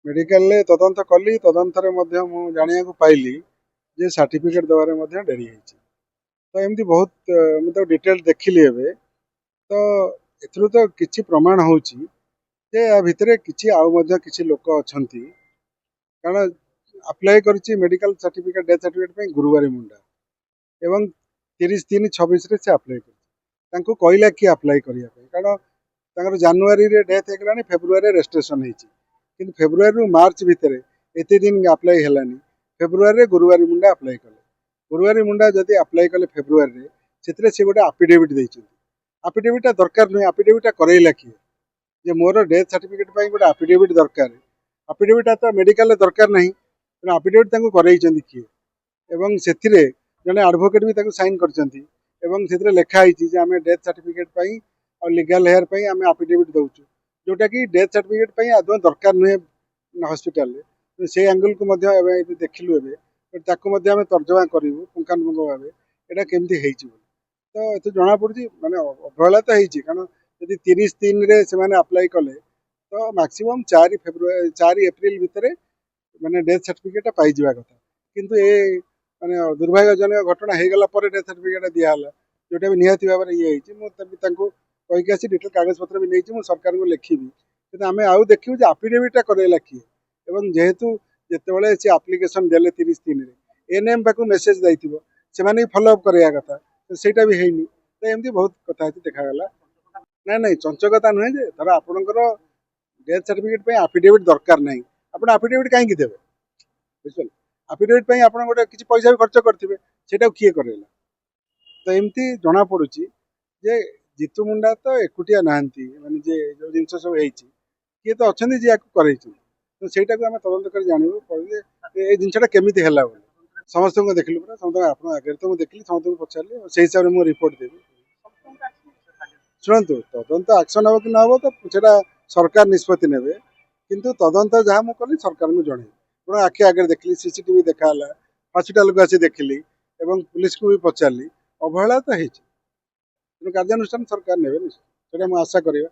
Medical तदंत कली तदंत जाना पाइली जे सर्टिफिकेट दबारे डेरी होती तो एमती बहुत मतलब डिटेल देखिली एबे तो एथुरु तो किछि प्रमाण होची जे या भितरे किछि आउ किछि लोक अछंती कारण अप्लाई करछि मेडिकल सर्टिफिकेट डेथ सर्टिफिकेट पे गुरुवारी मुंडा एवं 30/3/26 रे से अप्लाई कर कहला कि अप्लाई करिया कारण तांकर जनवरी रे डेथ हेगलानी फेब्रुआरी रेजिस्ट्रेशन हेची किंतु फेब्रुआरी रु मार्च भितर एते दिन अप्लाई हेलानी फेब्रुआरी रे गुरुवारी मुंडा अप्लाई कले गुरुवारी मुंडा जदि अप्लाई कले फेब्रुआरी रे सेतरे से गोटे एफिडेविट देइछन एफिडेविटा दरकार नहीं एफिडेविटा करैला किए जे मोर डेथ सर्टिफिकेट पे गोटे एफिडेविट दरकार एफिडेविटा तो मेडिकल दरकार नहीं तेना एफिडेविट तांको करैछन किए एवं सेथिरे जने एडवोकेट भी तांको साइन करछंती एवं सेथिरे लेखा आइछि जे आमे डेथ सर्टिफिकेट पई और लीगल हेयर पई आमे एफिडेविट दउछु जोटा कि डेथ सर्टिफिकेट पई आदौ दरकार नुहे हॉस्पिटल रे से एंगल को मध्ये एबे देखिलु एबे ताको मध्ये आमे तर्जमा करिवु पुंखानुपुंख भाबे एटा केमती हेइछि तो एते जना पड़छि माने अवहेला तो हेइछि कारण यदि 30/3 रे से माने अप्लाई कले तो मैक्सिमम 4 फेब्रुआरी 4 एप्रिल भितर माने डेथ सर्टिफिकेट पाई जिवा कथा किंतु ए माने दुर्भाग्यजनक घटना हे गला पर डेथ सर्टिफिकेट दिया हला जोटा भी निहाती भाव ये हेइछि मो तबि तांको कहि के आसी डिटेल कागज पत्र भी नेइछि मो सरकार को लिखिबी किंतु आमे आउ देखिबु जे एफिडेविटा करैला किए एवं जेहेतु जेतेबेले से एप्लिकेशन देले 30/3 रे एनएम पाकु मेसेज दैथिबो से माने फॉलो अप करैया कथा तो सेटा भी हेइनी तो एमती बहुत कथा देखा गला ना नहीं चंचकता नुहे जे धर आपनकर डेथ सर्टिफिकेट पे एफिडेविट दरकार नहीं आपण एफिडेविट काहे की देबे बुझल एफिडेविट पे आपण गोटे किछि पैसा भी खर्च करथिबे सेटा किए करेला तो एमती जना पड़ुची जे जीतू मुंडा तो एकुटिया नाहंती माने जे जो जिंस सब हेइची किए तो अछंती जे याक करैछि तो सेटा को हम तदंत कर जानिबो पड़े ए जिंसटा केमिति हैला बोली समस्त को देखिलु पुरा समस्त आपण आगे तो देखिली समस्त को पछारली से हिसाब रे मो रिपोर्ट देबी शुणु तदंत एक्शन हम कि ना हम तो सेटा सरकार निष्पत्ति नेबे किंतु तदंत जहाँ मुझे कली सरकार को जन पूरा आखि आगे देखली सीसीटीवी देखा हॉस्पिटल को आसी देखिली एवं पुलिस को भी पचारि अवहेला तो होती कार्यानुष्ठान सरकार नेबे निश्चय आशा करिया।